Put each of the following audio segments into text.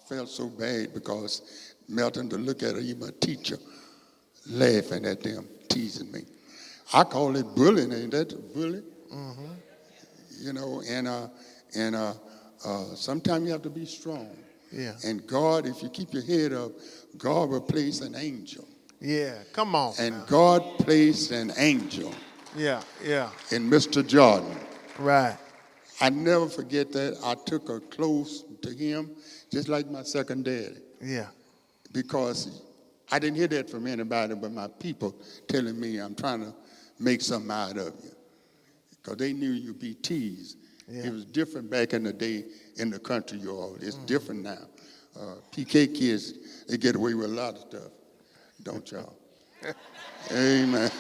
felt so bad because Melton to look at her, even a teacher, laughing at them, teasing me. I call it bullying, ain't that bullying? Mm-hmm. You know, and sometimes you have to be strong. Yeah. And God, if you keep your head up, God will place an angel. Yeah. Come on. And Now. God placed an angel Yeah. Yeah. in Mr. Jordan. Right. I never forget that. I took her close to him, just like my second daddy, Yeah. because I didn't hear that from anybody but my people telling me I'm trying to make something out of you, because they knew you'd be teased. Yeah. It was different back in the day in the country, you all. It's different now. PK kids, they get away with a lot of stuff, don't y'all? Amen.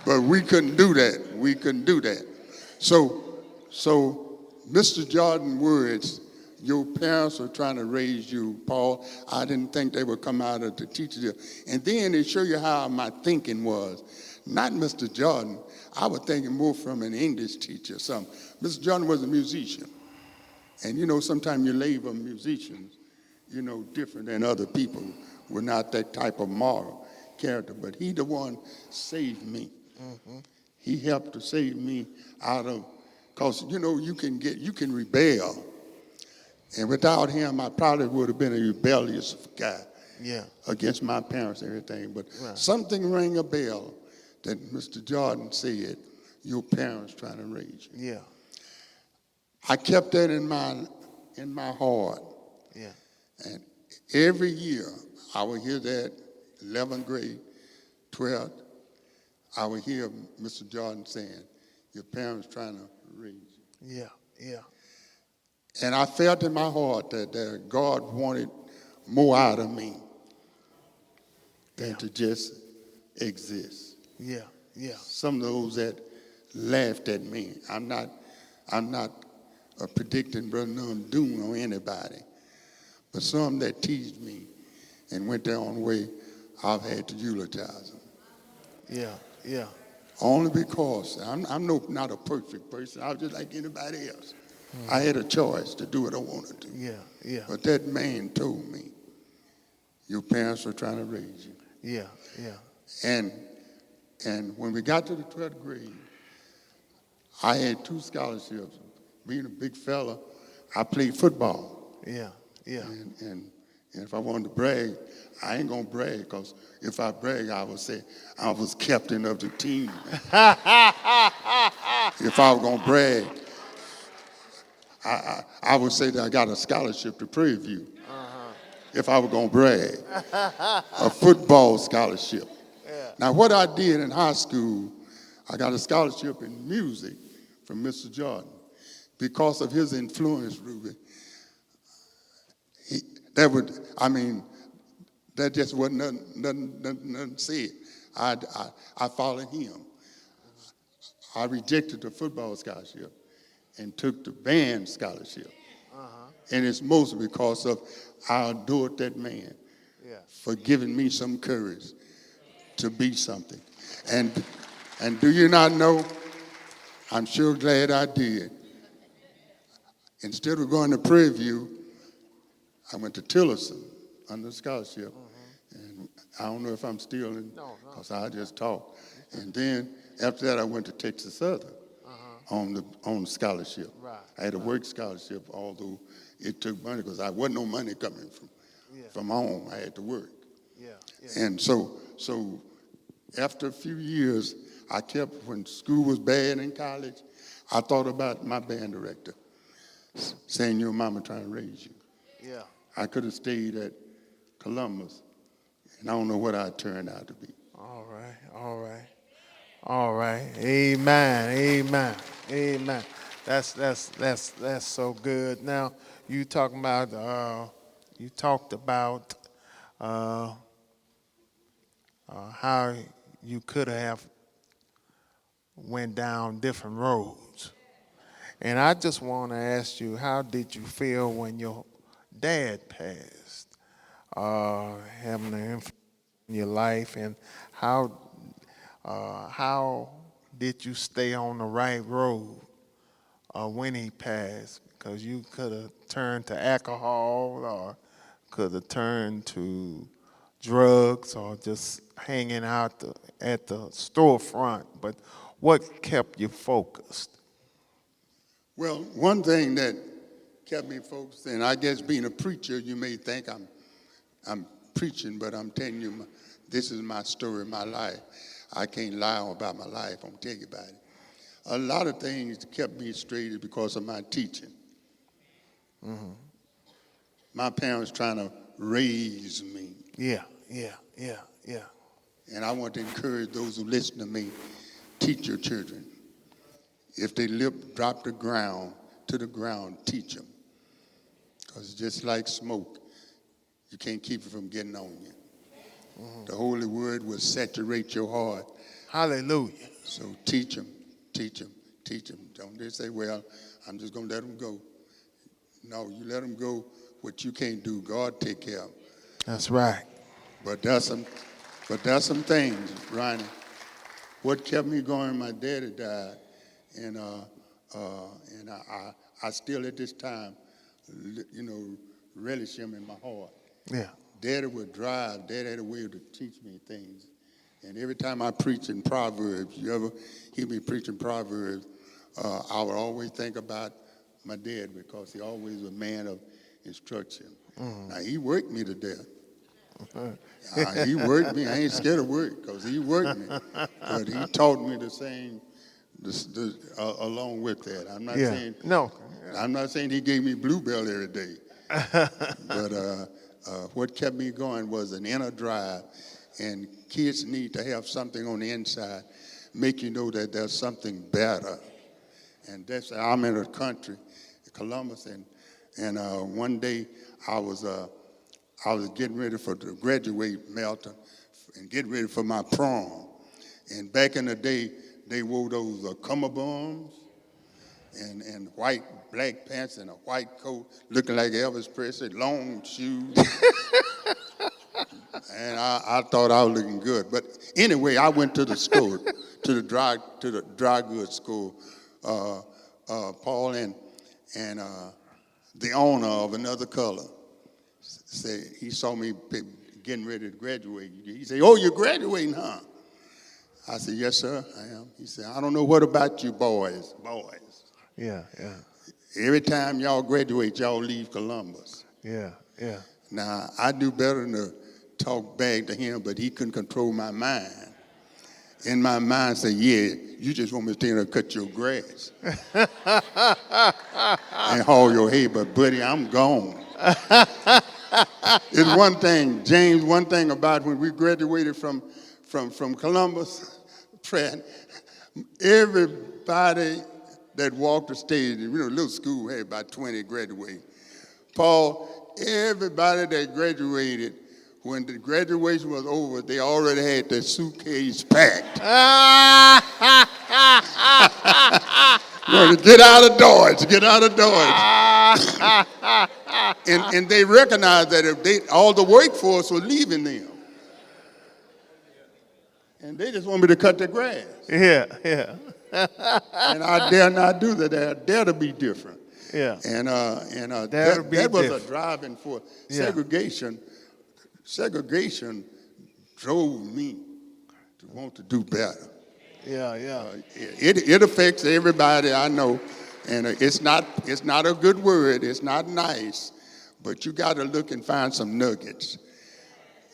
But we couldn't do that. We couldn't do that. So Mr. Jordan words, your parents are trying to raise you, Paul. I didn't think they would come out of the teacher. And then they show you how my thinking was. Not Mr. Jordan. I was thinking more from an English teacher or something. Mr. Jordan was a musician. And you know, sometimes you label musicians, you know, different than other people. We're not that type of moral character. But he the one saved me. Mm-hmm. He helped to save me out of, because, you know, you can rebel. And without him, I probably would have been a rebellious guy. Yeah. Against my parents and everything. But Right. something rang a bell that Mr. Jordan said, your parents trying to raise you. Yeah. I kept that in my heart. Yeah. And every year, I would hear that, 11th grade, 12th, I would hear Mr. Jordan saying, your parents trying to raise you. Yeah. Yeah. And I felt in my heart that God wanted more out of me than to just exist. Yeah. Yeah. Some of those that laughed at me, I'm not predicting Brother None doom on anybody, but some that teased me and went their own way, I've had to eulogize them. Yeah. Yeah. Only because I'm not a perfect person. I was just like anybody else. I had a choice to do what I wanted to. Yeah. Yeah. But that man told me, your parents are trying to raise you. Yeah. Yeah. And when we got to the 12th grade, I had 2 scholarships. Being a big fella, I played football. Yeah. Yeah. And if I wanted to brag, I ain't going to brag, because if I brag, I would say I was captain of the team. If I was going to brag, I would say that I got a scholarship to Prairie View. If I was going to brag, a football scholarship. Yeah. Now, what I did in high school, I got a scholarship in music from Mr. Jordan. Because of his influence, Ruby, that just wasn't nothing said. I followed him. I rejected the football scholarship and took the band scholarship. And it's mostly because of I adored that man for giving me some courage to be something. And do you not know, I'm sure glad I did. Instead of going to Prairie View, I went to Tillerson under scholarship. And I don't know if I'm still in, because I just talked. And then after that, I went to Texas Southern on the scholarship. Right. I had a work scholarship, although it took money, because I wasn't no money coming from home. I had to work. Yeah. Yeah. And so after a few years, I kept, when school was bad in college, I thought about my band director saying, your mama trying to raise you. Yeah. I could have stayed at Columbus, and I don't know what I turned out to be. All right. All right. All right. Amen. Amen. Amen. That's so good. Now you talked about how you could have went down different roads, and I just want to ask you, how did you feel when your dad passed? Having an influence in your life, and how did you stay on the right road when he passed? because you could have turned to alcohol or could have turned to drugs or just hanging out at the storefront. But what kept you focused? Well, one thing that kept me focused, and I guess being a preacher, you may think I'm preaching, but I'm telling you, this is my story, my life. I can't lie about my life. I'm telling you about it. A lot of things kept me straight is because of my teaching. Mm-hmm. My parents trying to raise me. Yeah. And I want to encourage those who listen to me, teach your children. If they drop to the ground, teach them. Because just like smoke, you can't keep it from getting on you. Mm-hmm. The Holy Word will saturate your heart. Hallelujah. So teach them. Don't just say, well, I'm just going to let them go. No, you let them go. What you can't do, God take care of. That's right. But there's some things, Ronnie. What kept me going, my daddy died. And I still at this time, relish him in my heart. Yeah. Daddy would drive. Daddy had a way to teach me things. And every time I preach in Proverbs, you ever hear me preaching Proverbs, I would always think about my dad because he always was a man of instruction. Mm-hmm. Now, he worked me to death. He worked me. I ain't scared of work because he worked me. But he taught me the same along with that. I'm not saying he gave me bluebell every day. But what kept me going was an inner drive. And kids need to have something on the inside, make you know that there's something better. And I'm in a country, Columbus, and one day I was getting ready to graduate Melton and getting ready for my prom. And back in the day, they wore those cummerbunds and black pants and a white coat, looking like Elvis Presley, long shoes. And I thought I was looking good. But anyway, I went to the store, to the dry goods store. Paul and the owner of another color said, he saw me getting ready to graduate. He said, "Oh, you're graduating, huh?" I said, "Yes, sir, I am." He said, "I don't know what about you boys. Yeah. Every time y'all graduate, y'all leave Columbus." Yeah. Now, I knew better than to talk back to him, but he couldn't control my mind. In my mind, say, "Yeah, you just want me to stand there and cut your grass and haul your hay, but buddy, I'm gone." It's one thing, James, one thing about when we graduated from Columbus, Pratt, everybody that walked the stage, little school had about 20 graduating. Paul, everybody that graduated, when the graduation was over, they already had their suitcase packed. Get out of Dodge. And they recognized that if all the workforce was leaving them. And they just want me to cut the grass. Yeah. And I dare not do that. I dare to be different. Yeah. And that was a driving force. Segregation drove me to want to do better. Yeah. It affects everybody I know, and it's not a good word. It's not nice, but you got to look and find some nuggets,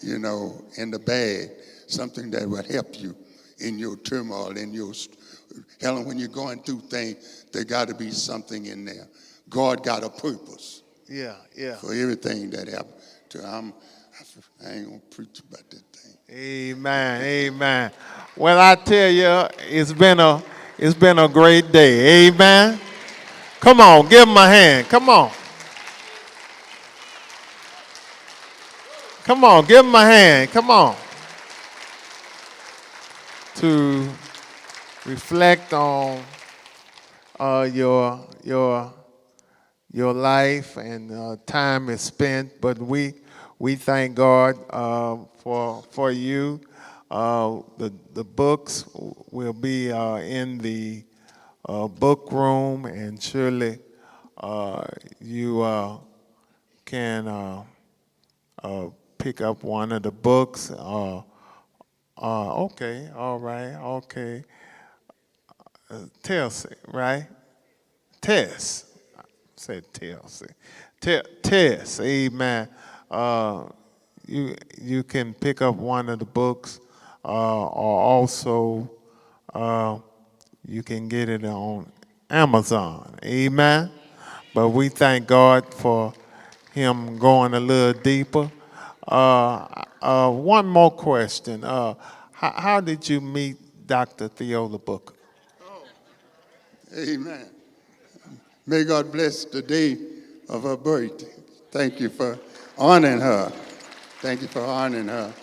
in the bag, something that will help you in your turmoil, Helen, when you're going through things, there got to be something in there. God got a purpose. Yeah. For everything that happened. I ain't gonna preach about that thing. Amen. Well, I tell you, it's been a great day. Amen. Come on, give him a hand. Come on, give him a hand. Come on. To reflect on your life and time is spent, but we thank God for you. The books will be in the book room, and surely you can pick up one of the books. Okay, all right, okay. Telsey, right? Tess. Said Telsey. Tess, amen. Uh, you can pick up one of the books, or also uh, you can get it on Amazon, amen. But we thank God for him going a little deeper. One more question. How did you meet Dr. Theola Booker? Amen. May God bless the day of her birthday. Thank you for honoring her. Thank you for honoring her.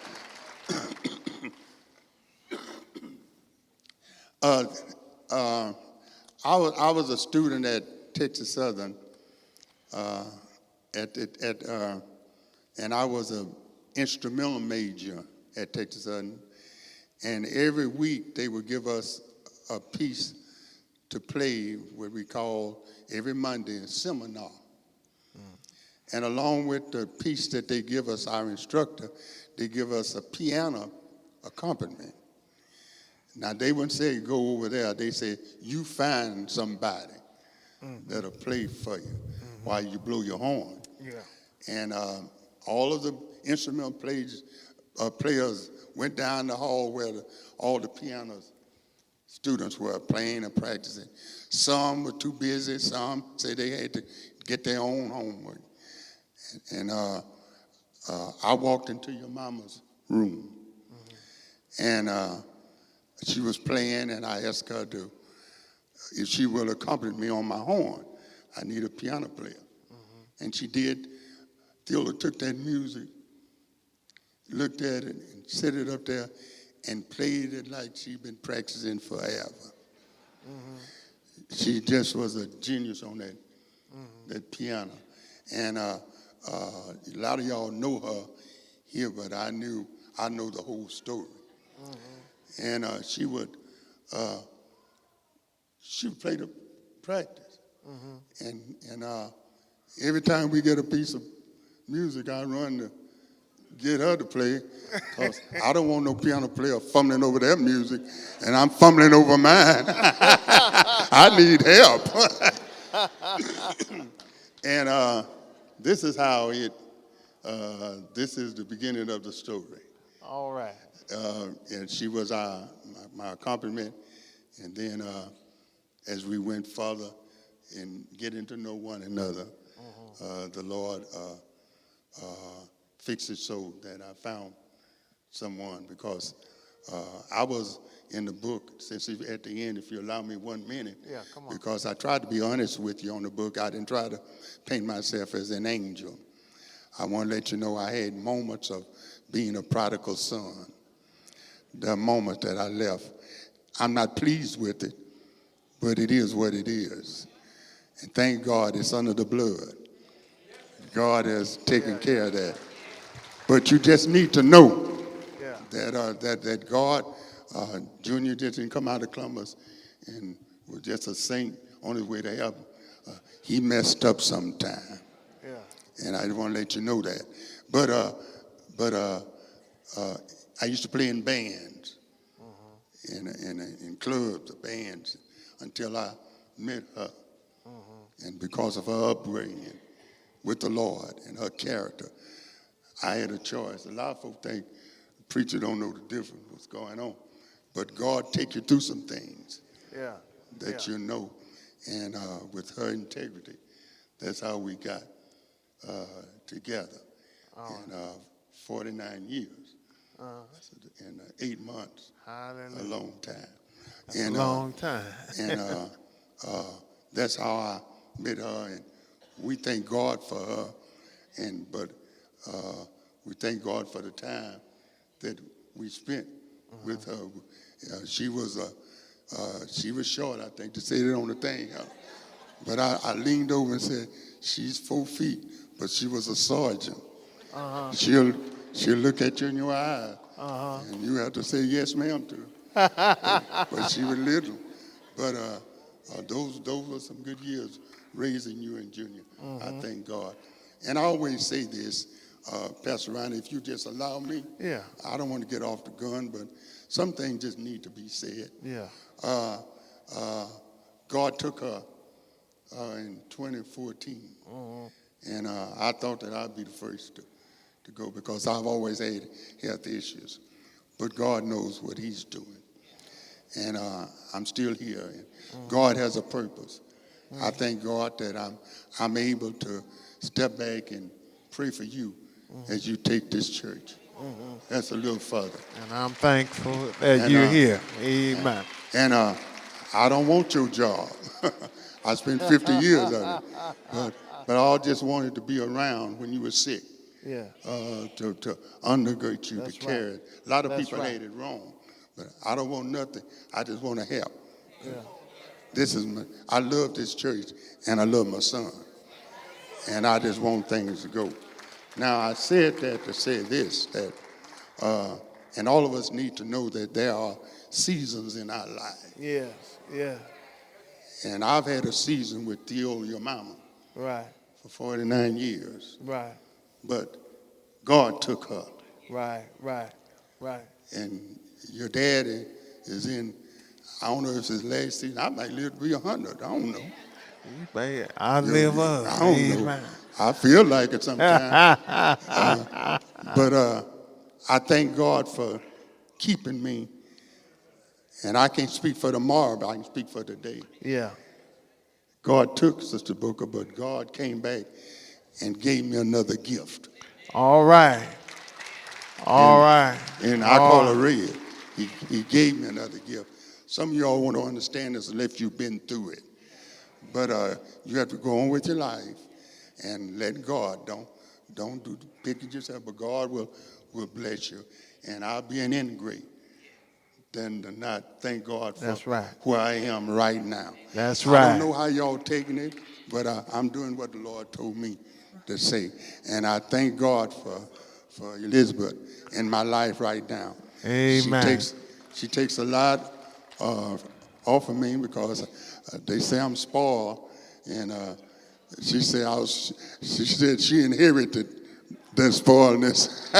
Uh, uh, I was a student at Texas Southern, and I was an instrumental major at Texas Southern. And every week they would give us a piece to play, what we call every Monday a seminar. And along with the piece that they give us, our instructor, they give us a piano accompaniment. Now, they wouldn't say, go over there. They say, you find somebody that'll play for you while you blow your horn. Yeah. And all of the instrumental players went down the hall where all the piano students were playing and practicing. Some were too busy. Some said they had to get their own homework. And I walked into your mama's room, and she was playing, and I asked her if she will accompany me on my horn. I need a piano player. And she did. Theola took that music, looked at it, and set it up there, and played it like she'd been practicing forever. She just was a genius on that piano. And a lot of y'all know her here, but I know the whole story. And she would play the practice. And every time we get a piece of music, I run to get her to play, because I don't want no piano player fumbling over their music, and I'm fumbling over mine. I need help. And this is how this is the beginning of the story. All right. And she was my accompaniment. And then as we went further in getting to know one another, the Lord fixed it so that I found someone, because I was in the book, since at the end, if you allow me 1 minute, Yeah, come on. because I tried to be honest with you on the book. I didn't try to paint myself as an angel. I want to let you know I had moments of being a prodigal son. The moment that I left, I'm not pleased with it, but it is what it is. And thank God it's under the blood. God has taken care of that. But you just need to know that God, Junior didn't come out of Columbus and was just a saint on his way to heaven. He messed up sometime. And I want to let you know that. But I used to play in bands, in clubs, bands, until I met her. And because of her upbringing with the Lord and her character, I had a choice. A lot of folks think the preacher don't know the difference, what's going on. But God take you through some things that you know. And with her integrity, that's how we got together. And 49 years in 8 months. Hallelujah. A long time. That's a long time. And that's how I met her, and we thank God for her. But we thank God for the time that we spent with her. She was short, I think, to say it on the thing. But I leaned over and said, she's 4 feet, but she was a sergeant. She'll look at you in your eyes, and you have to say yes, ma'am, to her. But she was little. But those were some good years raising you and Junior. I thank God. And I always say this, Pastor Ronald, if you just allow me, Yeah. I don't want to get off the gun, but some things just need to be said. Yeah. God took her in 2014, and I thought that I'd be the first to go because I've always had health issues. But God knows what he's doing. And I'm still here. And God has a purpose. I thank God that I'm able to step back and pray for you as you take this church. That's a little further. And I'm thankful that you're here. Amen. And I don't want your job. I spent 50 years of it. But I just wanted to be around when you were sick. Yeah. To undergird you, That's to carry it. A lot of That's people right. had it wrong. But I don't want nothing. I just want to help. Yeah. I love this church, and I love my son. And I just want things to go. Now, I said that to say this, that, and all of us need to know that there are seasons in our lives. Yes. Yeah. And I've had a season with Theo, your mama, Right. for 49 years. Right. But God took her. Right. Right. Right. And your daddy is in, I don't know if it's his last season. I might live to be 100. I don't know. I live up. I don't know. Amen. I feel like it sometimes. But I thank God for keeping me. And I can't speak for tomorrow, but I can speak for today. Yeah. God took Sister Booker, but God came back and gave me another gift. All right. All right. And I call her Red. He gave me another gift. Some of y'all want to understand this unless you've been through it. But you have to go on with your life and let God. Don't do pick it yourself, but God will bless you. And I'll be an ingrate than to not thank God for That's right. where I am right now. That's I right. don't know how y'all taking it, but I'm doing what the Lord told me to say. And I thank God for Elizabeth in my life right now. Amen. She takes a lot off of me because they say I'm spoiled, and she said she inherited the spoiledness.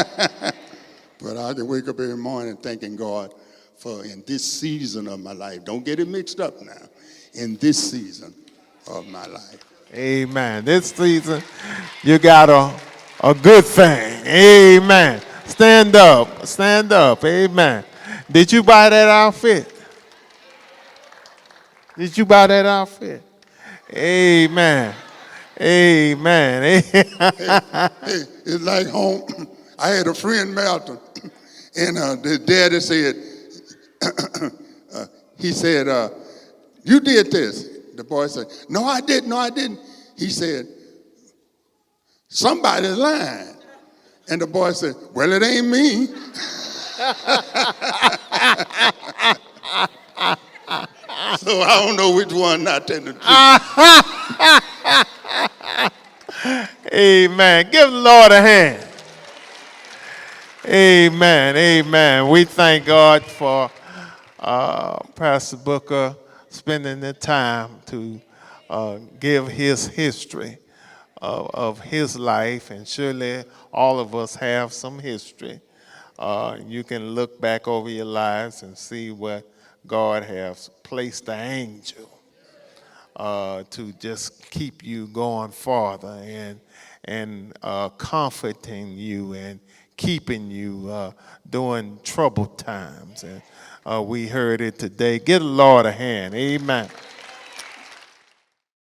But I can wake up every morning thanking God for in this season of my life. Don't get it mixed up now. In this season of my life. Amen. This season, you got a good thing. Amen. Stand up. Stand up. Amen. Did you buy that outfit? Did you buy that outfit? Amen. Amen. Hey, it's like home. I had a friend, Malton, and the daddy said, he said, you did this. The boy said, no, I didn't. No, I didn't. He said, somebody's lying. And the boy said, well, it ain't me. So I don't know which one not telling the truth. Amen. Give the Lord a hand. Amen. Amen. We thank God for Pastor Booker spending the time to give his history of his life, and surely all of us have some history. You can look back over your lives and see where God has placed the angel to just keep you going farther and comforting you and keeping you during troubled times. And we heard it today. Give the Lord a hand. Amen.